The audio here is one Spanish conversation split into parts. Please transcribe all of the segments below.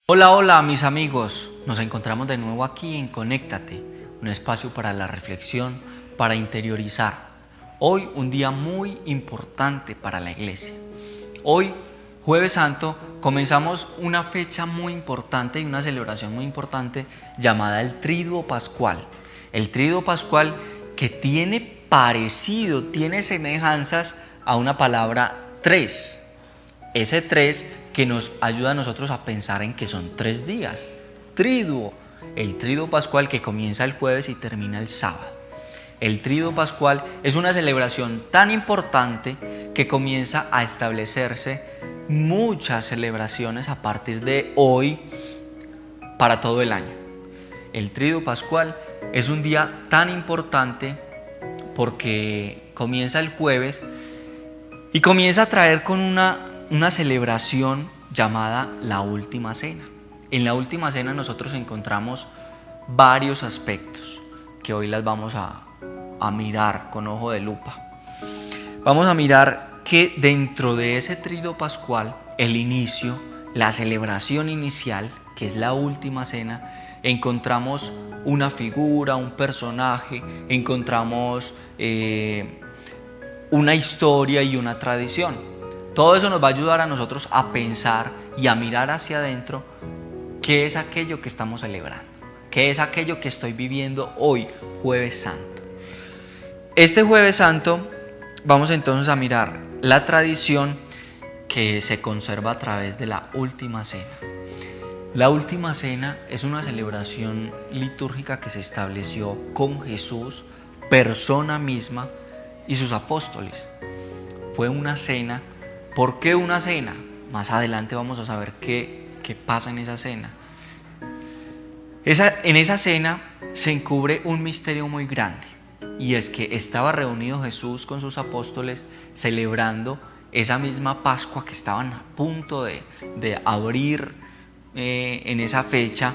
Hola, hola mis amigos, nos encontramos de nuevo aquí en Conéctate, un espacio para la reflexión, para interiorizar. Hoy un día muy importante para la iglesia. Hoy, Jueves Santo, comenzamos una fecha muy importante y una celebración muy importante llamada el Triduo Pascual. El Triduo Pascual que tiene semejanzas a una palabra tres. Ese tres que nos ayuda a nosotros a pensar en que son 3 días. Triduo, el Triduo Pascual que comienza el jueves y termina el sábado. El Triduo Pascual es una celebración tan importante que comienza a establecerse muchas celebraciones a partir de hoy para todo el año. El Triduo Pascual es un día tan importante porque comienza el jueves y comienza a traer con una celebración llamada la Última Cena. En la Última Cena nosotros encontramos varios aspectos que hoy las vamos a mirar con ojo de lupa. Vamos a mirar que dentro de ese Triduo Pascual, el inicio, la celebración inicial, que es la Última Cena, encontramos una figura, un personaje, encontramos una historia y una tradición. Todo eso nos va a ayudar a nosotros a pensar y a mirar hacia adentro qué es aquello que estamos celebrando, qué es aquello que estoy viviendo hoy, Jueves Santo. Este Jueves Santo vamos entonces a mirar la tradición que se conserva a través de la Última Cena. La Última Cena es una celebración litúrgica que se estableció con Jesús, persona misma, y sus apóstoles. Fue una cena. ¿Por qué una cena? Más adelante vamos a saber qué pasa en esa cena. En esa cena se encubre un misterio muy grande, y es que estaba reunido Jesús con sus apóstoles celebrando esa misma Pascua que estaban a punto de abrir en esa fecha,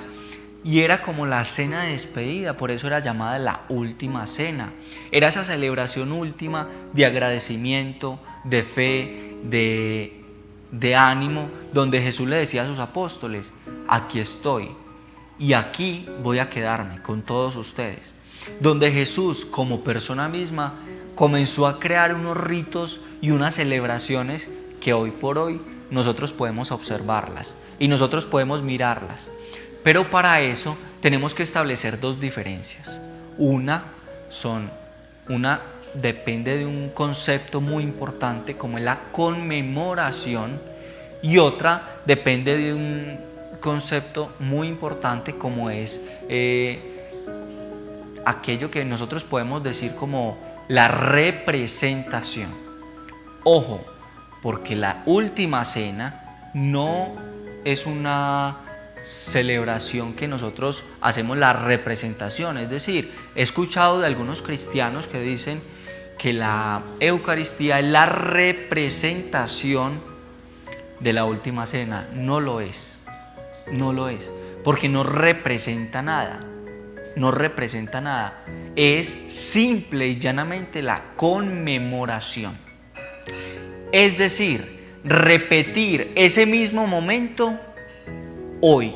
y era como la cena de despedida, por eso era llamada la Última Cena. Era esa celebración última de agradecimiento, de fe, de ánimo, donde Jesús le decía a sus apóstoles: aquí estoy y aquí voy a quedarme con todos ustedes. Donde Jesús, como persona misma, comenzó a crear unos ritos y unas celebraciones que hoy por hoy nosotros podemos observarlas y nosotros podemos mirarlas. Pero para eso tenemos que establecer dos diferencias. Una depende de un concepto muy importante como es la conmemoración, y otra depende de un concepto muy importante como es aquello que nosotros podemos decir como la representación. Ojo, porque la Última Cena no es una celebración que nosotros hacemos la representación. Es decir, he escuchado de algunos cristianos que dicen que la Eucaristía es la representación de la Última Cena. No lo es, porque no representa nada. Es simple y llanamente la conmemoración. Es decir, repetir ese mismo momento hoy.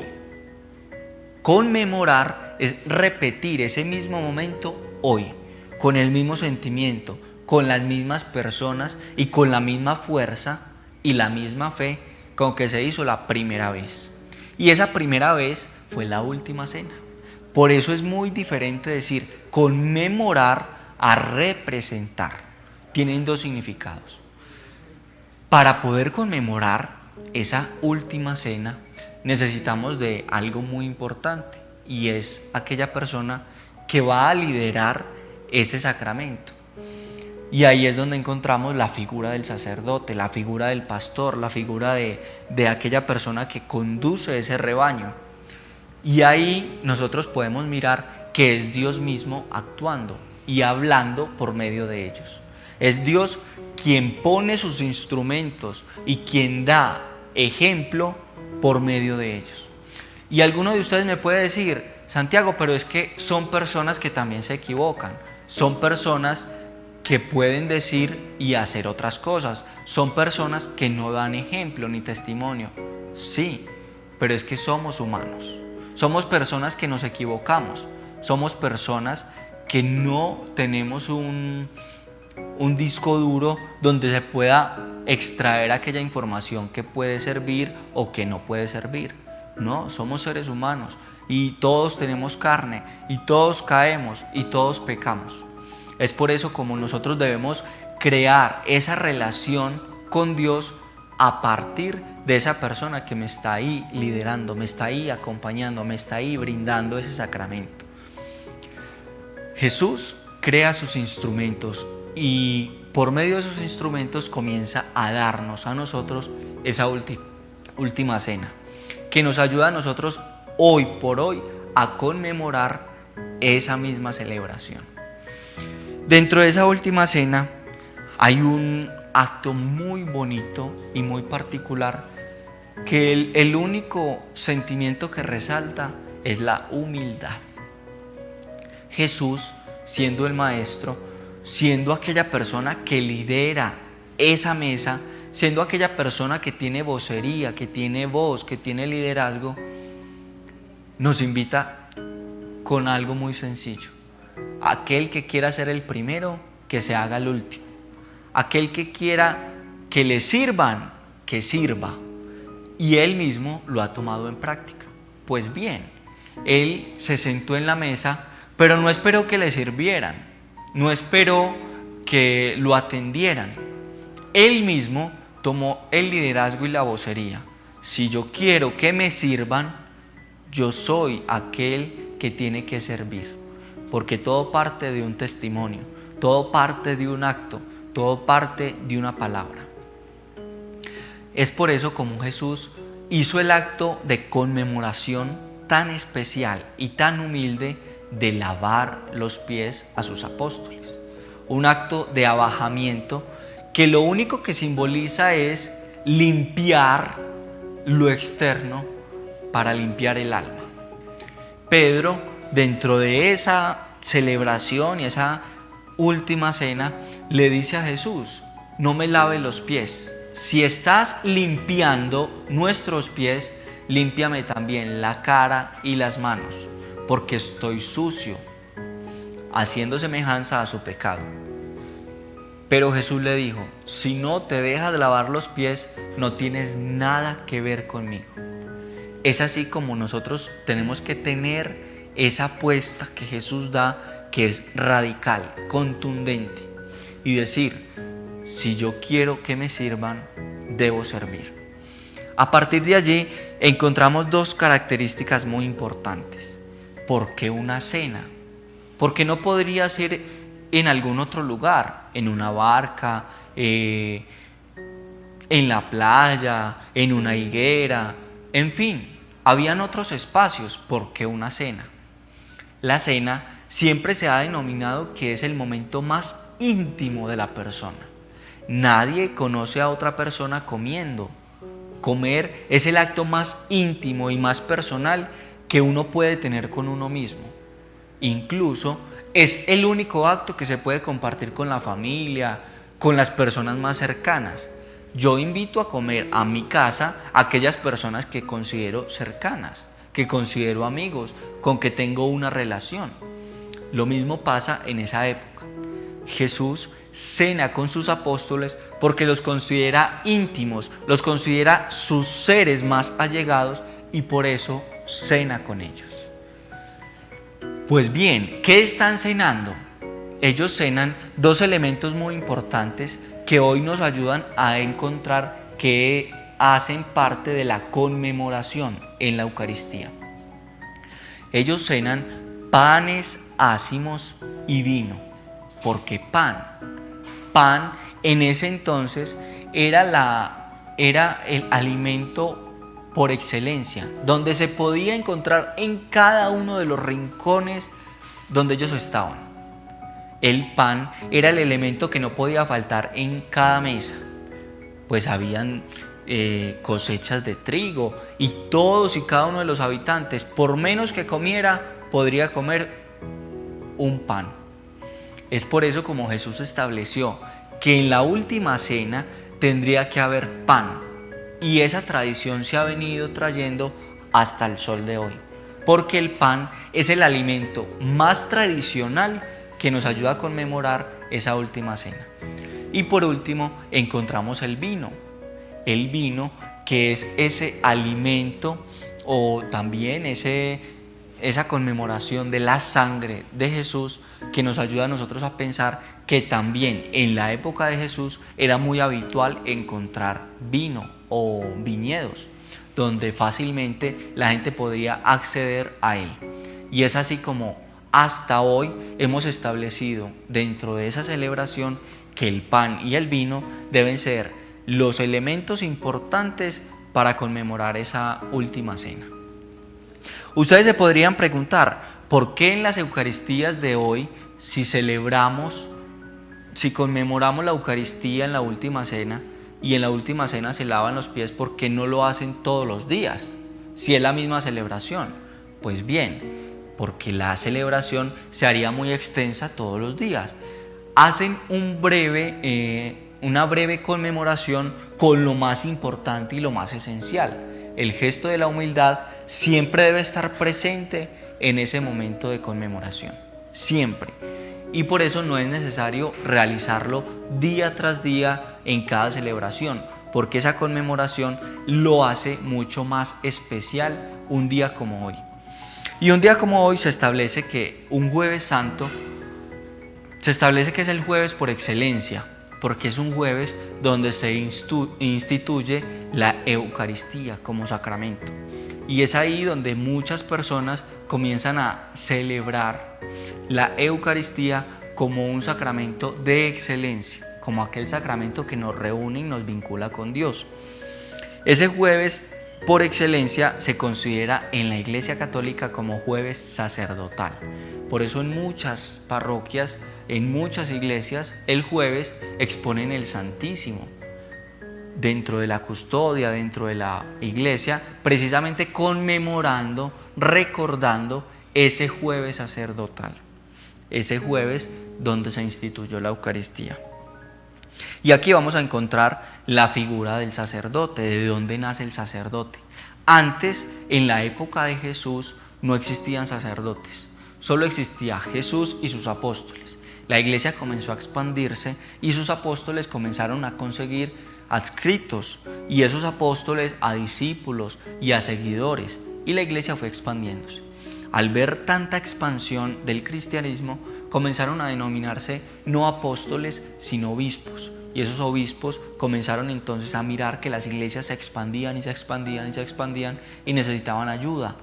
Conmemorar es repetir ese mismo momento hoy, con el mismo sentimiento, con las mismas personas y con la misma fuerza y la misma fe con que se hizo la primera vez. Y esa primera vez fue la Última Cena. Por eso es muy diferente decir conmemorar a representar. Tienen dos significados. Para poder conmemorar esa Última Cena necesitamos de algo muy importante, y es aquella persona que va a liderar ese sacramento. Y ahí es donde encontramos la figura del sacerdote, la figura del pastor, la figura de aquella persona que conduce ese rebaño. Y ahí nosotros podemos mirar que es Dios mismo actuando y hablando por medio de ellos. Es Dios quien pone sus instrumentos y quien da ejemplo por medio de ellos. Y alguno de ustedes me puede decir: Santiago, pero es que son personas que también se equivocan, son personas que pueden decir y hacer otras cosas, son personas que no dan ejemplo ni testimonio. Sí, pero es que somos humanos. Somos personas que nos equivocamos. Somos personas que no tenemos un disco duro donde se pueda extraer aquella información que puede servir o que no puede servir. No, somos seres humanos y todos tenemos carne y todos caemos y todos pecamos. Es por eso como nosotros debemos crear esa relación con Dios a partir de esa persona que me está ahí liderando, me está ahí acompañando, me está ahí brindando ese sacramento. Jesús crea sus instrumentos y por medio de esos instrumentos comienza a darnos a nosotros esa última cena, que nos ayuda a nosotros hoy por hoy a conmemorar esa misma celebración. Dentro de esa última cena hay un acto muy bonito y muy particular que el único sentimiento que resalta es la humildad. Jesús, siendo el maestro, siendo aquella persona que lidera esa mesa, siendo aquella persona que tiene vocería, que tiene voz, que tiene liderazgo, nos invita con algo muy sencillo. Aquel que quiera ser el primero, que se haga el último. Aquel que quiera que le sirvan, que sirva. Y él mismo lo ha tomado en práctica. Pues bien, él se sentó en la mesa, pero no esperó que le sirvieran, no esperó que lo atendieran. Él mismo tomó el liderazgo y la vocería. Si yo quiero que me sirvan, yo soy aquel que tiene que servir, porque todo parte de un testimonio, todo parte de un acto, todo parte de una palabra. Es por eso como Jesús hizo el acto de conmemoración tan especial y tan humilde de lavar los pies a sus apóstoles. Un acto de abajamiento que lo único que simboliza es limpiar lo externo para limpiar el alma. Pedro, dentro de esa celebración y esa última cena, le dice a Jesús: no me lave los pies. Si estás limpiando nuestros pies, límpiame también la cara y las manos, porque estoy sucio, haciendo semejanza a su pecado. Pero Jesús le dijo: si no te dejas lavar los pies, no tienes nada que ver conmigo. Es así como nosotros tenemos que tener esa apuesta que Jesús da, que es radical, contundente, y decir: si yo quiero que me sirvan, debo servir. A partir de allí encontramos dos características muy importantes. ¿Por qué una cena? Porque no podría ser en algún otro lugar, en una barca, en la playa, en una higuera, en fin, habían otros espacios. ¿Por qué una cena? La cena siempre se ha denominado que es el momento más íntimo de la persona. Nadie conoce a otra persona comiendo. Comer es el acto más íntimo y más personal que uno puede tener con uno mismo. Incluso es el único acto que se puede compartir con la familia, con las personas más cercanas. Yo invito a comer a mi casa a aquellas personas que considero cercanas, que considero amigos, con que tengo una relación. Lo mismo pasa en esa época. Jesús cena con sus apóstoles porque los considera íntimos, los considera sus seres más allegados y por eso cena con ellos. Pues bien, ¿qué están cenando? Ellos cenan dos elementos muy importantes que hoy nos ayudan a encontrar que hacen parte de la conmemoración en la Eucaristía. Ellos cenan panes ácimos y vino. ¿Por qué pan? Pan en ese entonces era el alimento por excelencia, donde se podía encontrar en cada uno de los rincones donde ellos estaban. El pan era el elemento que no podía faltar en cada mesa, pues habían cosechas de trigo y todos y cada uno de los habitantes, por menos que comiera, podría comer un pan. Es por eso como Jesús estableció que en la última cena tendría que haber pan, y esa tradición se ha venido trayendo hasta el sol de hoy, porque el pan es el alimento más tradicional que nos ayuda a conmemorar esa última cena. Y por último encontramos el vino que es ese alimento o también esa conmemoración de la sangre de Jesús, que nos ayuda a nosotros a pensar que también en la época de Jesús era muy habitual encontrar vino o viñedos, donde fácilmente la gente podría acceder a él. Y es así como hasta hoy hemos establecido dentro de esa celebración que el pan y el vino deben ser los elementos importantes para conmemorar esa última cena. Ustedes se podrían preguntar, ¿por qué en las Eucaristías de hoy, si conmemoramos la Eucaristía en la última cena y en la última cena se lavan los pies, por qué no lo hacen todos los días, si es la misma celebración? Pues bien, porque la celebración se haría muy extensa todos los días. Hacen una breve conmemoración con lo más importante y lo más esencial. El gesto de la humildad siempre debe estar presente en ese momento de conmemoración, siempre. Y por eso no es necesario realizarlo día tras día en cada celebración, porque esa conmemoración lo hace mucho más especial un día como hoy. Y un día como hoy se establece que un jueves santo, se establece que es el jueves por excelencia, porque es un jueves donde se instituye la Eucaristía como sacramento. Y es ahí donde muchas personas comienzan a celebrar la Eucaristía como un sacramento de excelencia, como aquel sacramento que nos reúne y nos vincula con Dios. Ese jueves por excelencia se considera en la Iglesia Católica como jueves sacerdotal. Por eso en muchas parroquias, en muchas iglesias, el jueves exponen el Santísimo dentro de la custodia, dentro de la iglesia, precisamente conmemorando, recordando ese jueves sacerdotal, ese jueves donde se instituyó la Eucaristía. Y aquí vamos a encontrar la figura del sacerdote, de dónde nace el sacerdote. Antes, en la época de Jesús, no existían sacerdotes, solo existía Jesús y sus apóstoles. La iglesia comenzó a expandirse y sus apóstoles comenzaron a conseguir adscritos, y esos apóstoles a discípulos y a seguidores, y la iglesia fue expandiéndose. Al ver tanta expansión del cristianismo, comenzaron a denominarse no apóstoles, sino obispos. Y esos obispos comenzaron entonces a mirar que las iglesias se expandían y se expandían y se expandían y necesitaban ayuda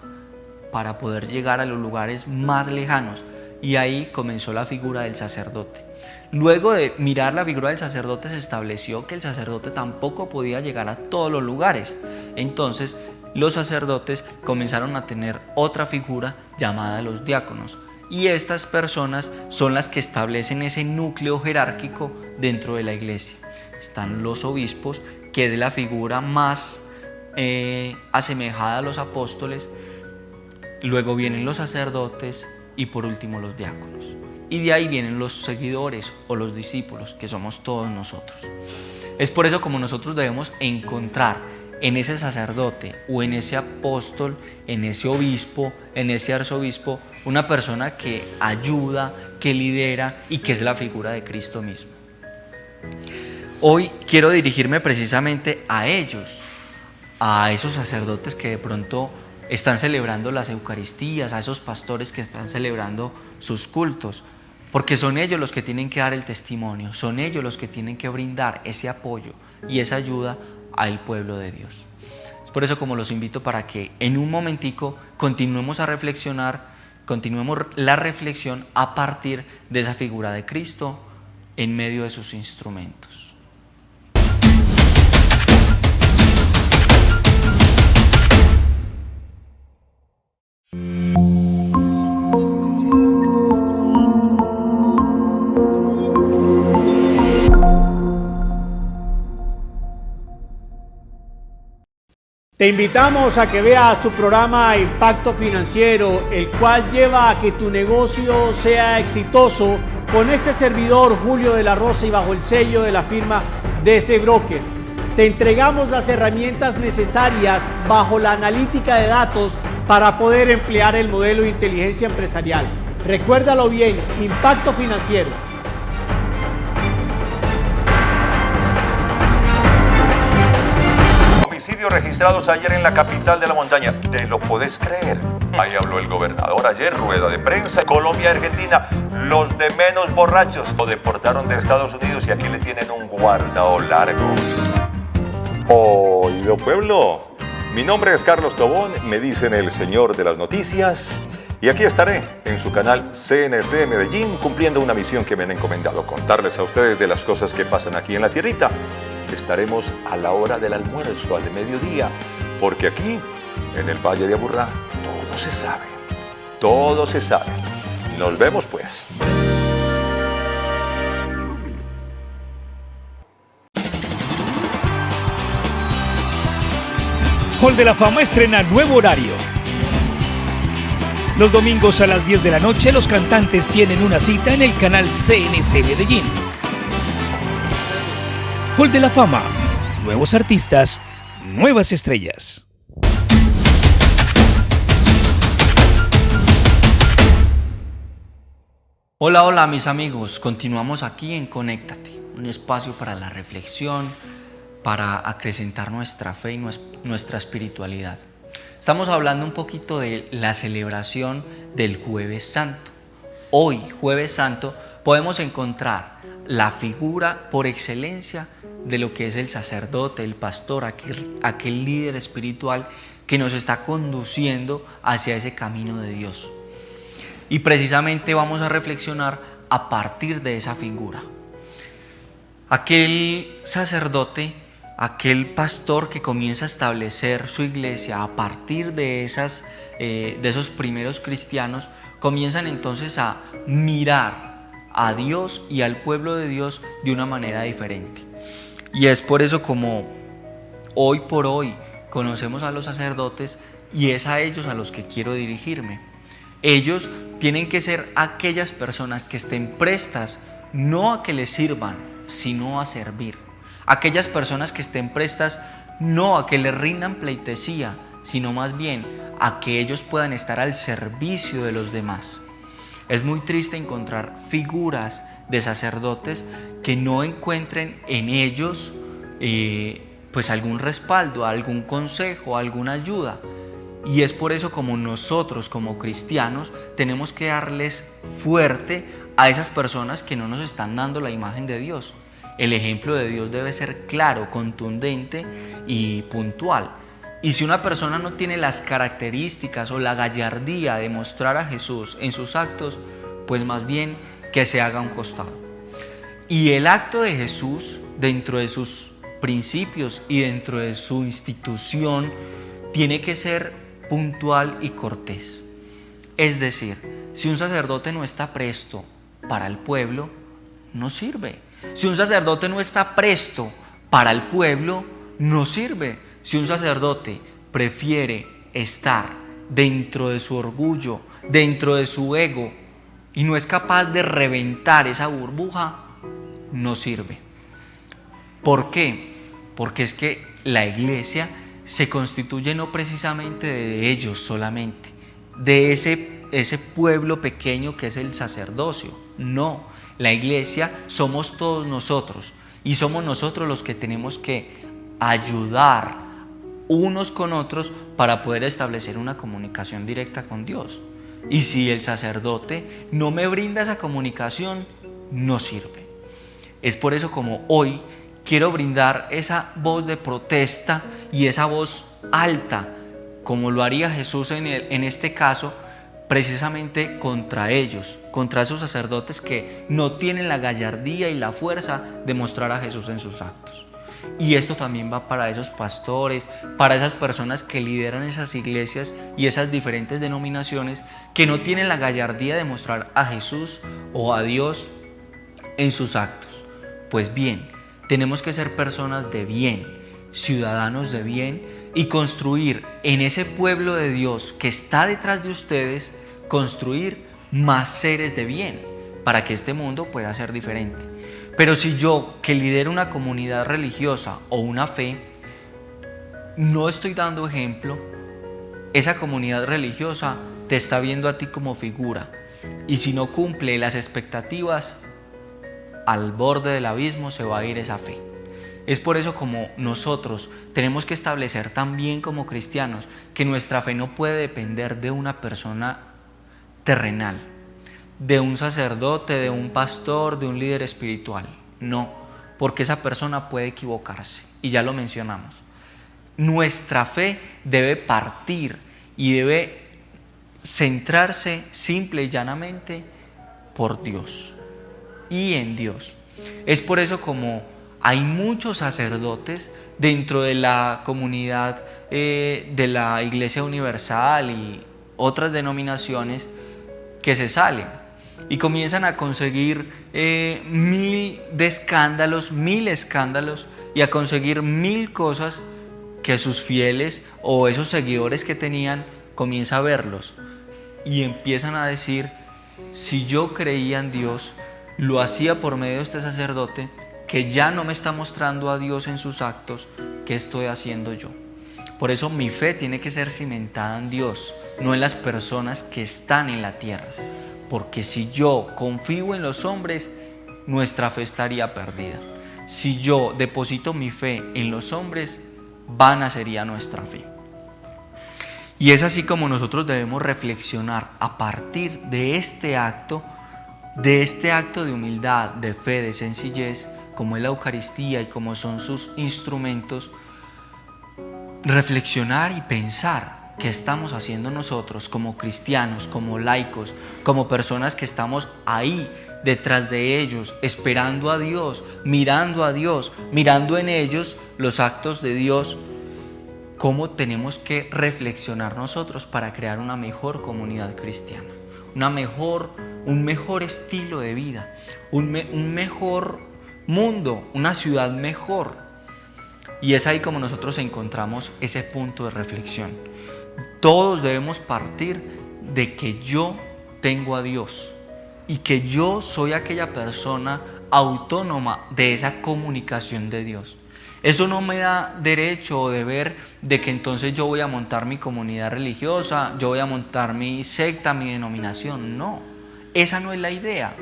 para poder llegar a los lugares más lejanos. Y ahí comenzó la figura del sacerdote. Luego de mirar la figura del sacerdote, se estableció que el sacerdote tampoco podía llegar a todos los lugares. Entonces, los sacerdotes comenzaron a tener otra figura llamada los diáconos. Y estas personas son las que establecen ese núcleo jerárquico dentro de la iglesia. Están los obispos, que es la figura más asemejada a los apóstoles. Luego vienen los sacerdotes y por último los diáconos. Y de ahí vienen los seguidores o los discípulos, que somos todos nosotros. Es por eso como nosotros debemos encontrar en ese sacerdote o en ese apóstol, en ese obispo, en ese arzobispo, una persona que ayuda, que lidera y que es la figura de Cristo mismo. Hoy quiero dirigirme precisamente a ellos, a esos sacerdotes que de pronto están celebrando las Eucaristías, a esos pastores que están celebrando sus cultos, porque son ellos los que tienen que dar el testimonio, son ellos los que tienen que brindar ese apoyo y esa ayuda al pueblo de Dios. Es por eso como los invito para que en un momentico continuemos a reflexionar, continuemos la reflexión a partir de esa figura de Cristo en medio de sus instrumentos. Te invitamos a que veas tu programa Impacto Financiero, el cual lleva a que tu negocio sea exitoso con este servidor Julio de la Rosa y bajo el sello de la firma DC Broker. te entregamos las herramientas necesarias bajo la analítica de datos para poder emplear el modelo de inteligencia empresarial. Recuérdalo bien, Impacto Financiero. Homicidios registrados ayer en la capital de la montaña. ¿Te lo podés creer? Ahí habló el gobernador ayer, rueda de prensa. Colombia y Argentina, los de menos borrachos. Lo deportaron de Estados Unidos y aquí le tienen un guardado largo. Oído pueblo, mi nombre es Carlos Tobón, me dicen el señor de las noticias. Y aquí estaré en su canal CNC Medellín cumpliendo una misión que me han encomendado, contarles a ustedes de las cosas que pasan aquí en la tierrita. Estaremos a la hora del almuerzo, al mediodía, porque aquí, en el Valle de Aburrá, todo se sabe, todo se sabe. Nos vemos pues. Hall de la Fama estrena nuevo horario. Los domingos a las 10 de la noche los cantantes tienen una cita en el canal CNC Medellín. Hall de la Fama. Nuevos artistas, nuevas estrellas. Hola, hola mis amigos, continuamos aquí en Conéctate, un espacio para la reflexión, para acrecentar nuestra fe y nuestra espiritualidad. Estamos hablando un poquito de la celebración del Jueves Santo. Hoy, Jueves Santo, podemos encontrar la figura por excelencia de lo que es el sacerdote, el pastor, aquel líder espiritual que nos está conduciendo hacia ese camino de Dios. Y precisamente vamos a reflexionar a partir de esa figura. Aquel sacerdote, aquel pastor que comienza a establecer su iglesia a partir de esos primeros cristianos, comienzan entonces a mirar a Dios y al pueblo de Dios de una manera diferente. Y es por eso como hoy por hoy conocemos a los sacerdotes y es a ellos a los que quiero dirigirme. Ellos tienen que ser aquellas personas que estén prestas no a que les sirvan, sino a servir. Aquellas personas que estén prestas no a que les rindan pleitesía, sino más bien a que ellos puedan estar al servicio de los demás. Es muy triste encontrar figuras de sacerdotes que no encuentren en ellos pues algún respaldo, algún consejo, alguna ayuda. Y es por eso como nosotros como cristianos tenemos que darles fuerte a esas personas que no nos están dando la imagen de Dios. El ejemplo de Dios debe ser claro, contundente y puntual. Y si una persona no tiene las características o la gallardía de mostrar a Jesús en sus actos, pues más bien que se haga a un costado. Y el acto de Jesús, dentro de sus principios y dentro de su institución, tiene que ser puntual y cortés. Es decir, si un sacerdote no está presto para el pueblo, no sirve. Si un sacerdote no está presto para el pueblo, no sirve. Si un sacerdote prefiere estar dentro de su orgullo, dentro de su ego, y no es capaz de reventar esa burbuja, no sirve. ¿Por qué? Porque es que la iglesia se constituye no precisamente de ellos solamente, de ese pueblo pequeño que es el sacerdocio. No, la iglesia somos todos nosotros y somos nosotros los que tenemos que ayudar unos con otros para poder establecer una comunicación directa con Dios. Y si el sacerdote no me brinda esa comunicación, no sirve. Es por eso como hoy quiero brindar esa voz de protesta y esa voz alta, como lo haría Jesús en este caso, precisamente contra ellos, contra esos sacerdotes que no tienen la gallardía y la fuerza de mostrar a Jesús en sus actos. Y esto también va para esos pastores, para esas personas que lideran esas iglesias y esas diferentes denominaciones que no tienen la gallardía de mostrar a Jesús o a Dios en sus actos. Pues bien, tenemos que ser personas de bien, ciudadanos de bien y construir en ese pueblo de Dios que está detrás de ustedes, construir más seres de bien para que este mundo pueda ser diferente. Pero si yo, que lidero una comunidad religiosa o una fe, no estoy dando ejemplo, esa comunidad religiosa te está viendo a ti como figura. Y si no cumple las expectativas, al borde del abismo se va a ir esa fe. Es por eso como nosotros tenemos que establecer también como cristianos que nuestra fe no puede depender de una persona terrenal, de un sacerdote, de un pastor, de un líder espiritual. No, porque esa persona puede equivocarse y ya lo mencionamos. Nuestra fe debe partir y debe centrarse simple y llanamente por Dios y en Dios. Es por eso como hay muchos sacerdotes dentro de la comunidad de la Iglesia Universal y otras denominaciones que se salen y comienzan a conseguir 1000 escándalos y a conseguir 1000 cosas que sus fieles o esos seguidores que tenían comienzan a verlos y empiezan a decir: si yo creía en Dios, lo hacía por medio de este sacerdote que ya no me está mostrando a Dios en sus actos, ¿qué estoy haciendo yo? Por eso mi fe tiene que ser cimentada en Dios, no en las personas que están en la tierra. Porque si yo confío en los hombres, nuestra fe estaría perdida. Si yo deposito mi fe en los hombres, vana sería nuestra fe. Y es así como nosotros debemos reflexionar a partir de este acto de humildad, de fe, de sencillez, como es la Eucaristía y como son sus instrumentos, reflexionar y pensar qué estamos haciendo nosotros como cristianos, como laicos, como personas que estamos ahí detrás de ellos, esperando a Dios, mirando en ellos los actos de Dios. ¿Cómo tenemos que reflexionar nosotros para crear una mejor comunidad cristiana? Un mejor estilo de vida, un mejor mundo, una ciudad mejor. Y es ahí como nosotros encontramos ese punto de reflexión. Todos debemos partir de que yo tengo a Dios y que yo soy aquella persona autónoma de esa comunicación de Dios. Eso no me da derecho o deber de que entonces yo voy a montar mi comunidad religiosa, yo voy a montar mi secta, mi denominación. No, esa no es la idea.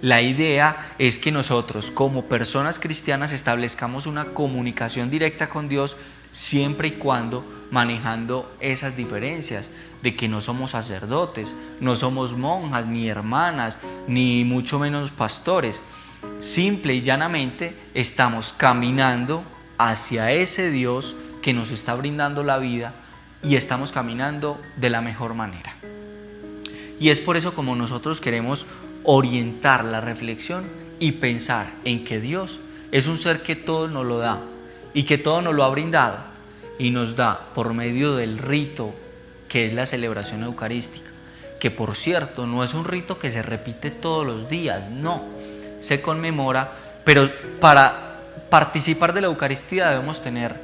La idea es que nosotros como personas cristianas establezcamos una comunicación directa con Dios siempre y cuando manejando esas diferencias de que no somos sacerdotes, no somos monjas, ni hermanas, ni mucho menos pastores. Simple y llanamente estamos caminando hacia ese Dios que nos está brindando la vida y estamos caminando de la mejor manera. Y es por eso como nosotros queremos orientar la reflexión y pensar en que Dios es un ser que todo nos lo da y que todo nos lo ha brindado y nos da por medio del rito que es la celebración eucarística, que por cierto no es un rito que se repite todos los días, no, se conmemora, pero para participar de la Eucaristía debemos tener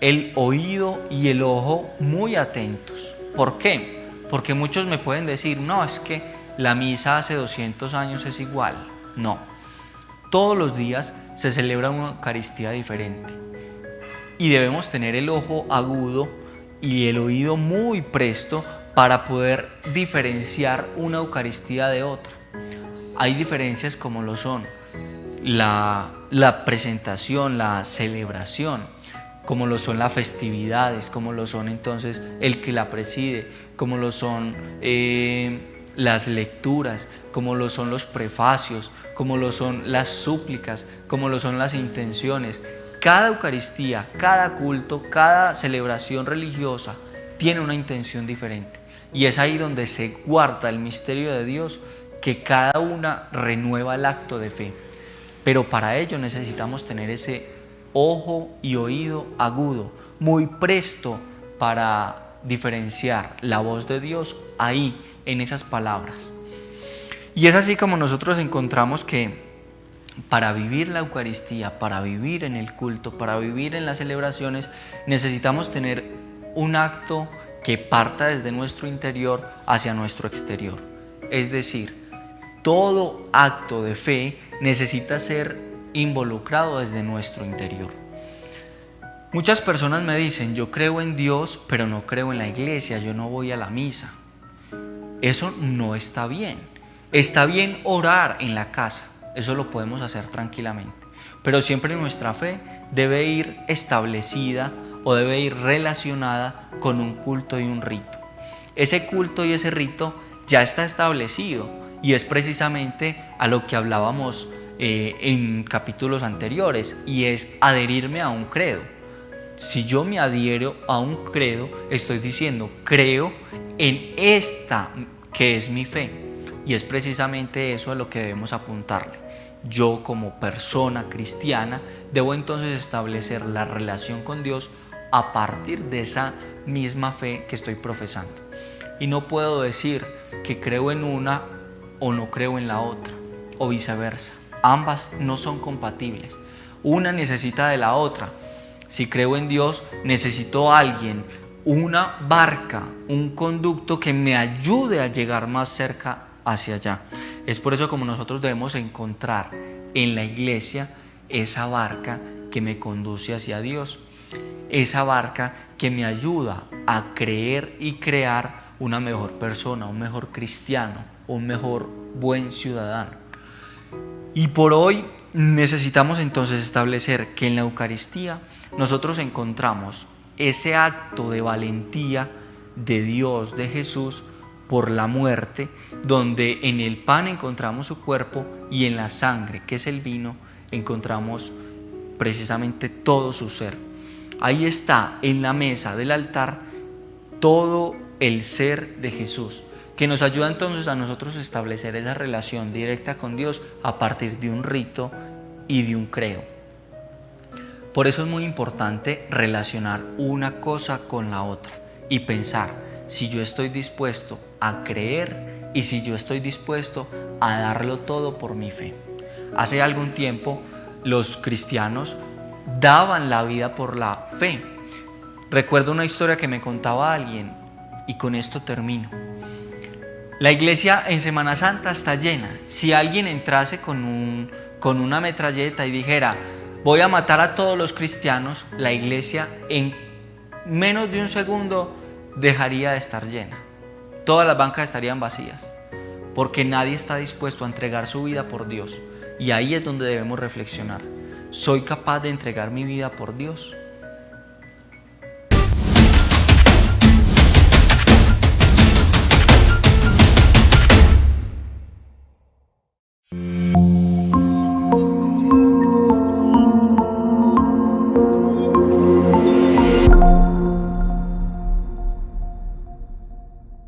el oído y el ojo muy atentos. ¿Por qué? Porque muchos me pueden decir, no, es que la misa hace 200 años es igual. No, todos los días se celebra una Eucaristía diferente y debemos tener el ojo agudo y el oído muy presto para poder diferenciar una Eucaristía de otra. Hay diferencias como lo son la presentación, la celebración, como lo son las festividades, como lo son entonces el que la preside, como lo son las lecturas, como lo son los prefacios, como lo son las súplicas, como lo son las intenciones. Cada Eucaristía, cada culto, cada celebración religiosa tiene una intención diferente. Y es ahí donde se guarda el misterio de Dios, que cada una renueva el acto de fe. Pero para ello necesitamos tener ese ojo y oído agudo, muy presto para diferenciar la voz de Dios ahí, en esas palabras. Y es así como nosotros encontramos que para vivir la Eucaristía, para vivir en el culto, para vivir en las celebraciones, necesitamos tener un acto que parta desde nuestro interior hacia nuestro exterior. Es decir, todo acto de fe necesita ser involucrado desde nuestro interior. Muchas personas me dicen, yo creo en Dios, pero no creo en la iglesia, yo no voy a la misa. Eso no está bien. Está bien orar en la casa, eso lo podemos hacer tranquilamente, pero siempre nuestra fe debe ir establecida o debe ir relacionada con un culto y un rito. Ese culto y ese rito ya está establecido y es precisamente a lo que hablábamos en capítulos anteriores, y es adherirme a un credo. Si yo me adhiero a un credo, estoy diciendo, creo en esta que es mi fe. Y es precisamente eso a lo que debemos apuntarle. Yo como persona cristiana debo entonces establecer la relación con Dios a partir de esa misma fe que estoy profesando. Y no puedo decir que creo en una o no creo en la otra, o viceversa. Ambas no son compatibles. Una necesita de la otra. Si creo en Dios, necesito a alguien, una barca, un conducto que me ayude a llegar más cerca hacia allá. Es por eso como nosotros debemos encontrar en la iglesia esa barca que me conduce hacia Dios, esa barca que me ayuda a creer y crear una mejor persona, un mejor cristiano, un mejor buen ciudadano. Y por hoy necesitamos entonces establecer que en la Eucaristía nosotros encontramos ese acto de valentía de Dios, de Jesús, por la muerte, donde en el pan encontramos su cuerpo y en la sangre, que es el vino, encontramos precisamente todo su ser. Ahí está en la mesa del altar todo el ser de Jesús, que nos ayuda entonces a nosotros establecer esa relación directa con Dios a partir de un rito y de un credo. Por eso es muy importante relacionar una cosa con la otra y pensar si yo estoy dispuesto a creer y si yo estoy dispuesto a darlo todo por mi fe. Hace algún tiempo los cristianos daban la vida por la fe. Recuerdo una historia que me contaba alguien y con esto termino. La iglesia en Semana Santa está llena. Si alguien entrase con una metralleta y dijera, voy a matar a todos los cristianos, la iglesia en menos de un segundo dejaría de estar llena. Todas las bancas estarían vacías, porque nadie está dispuesto a entregar su vida por Dios. Y ahí es donde debemos reflexionar. ¿Soy capaz de entregar mi vida por Dios?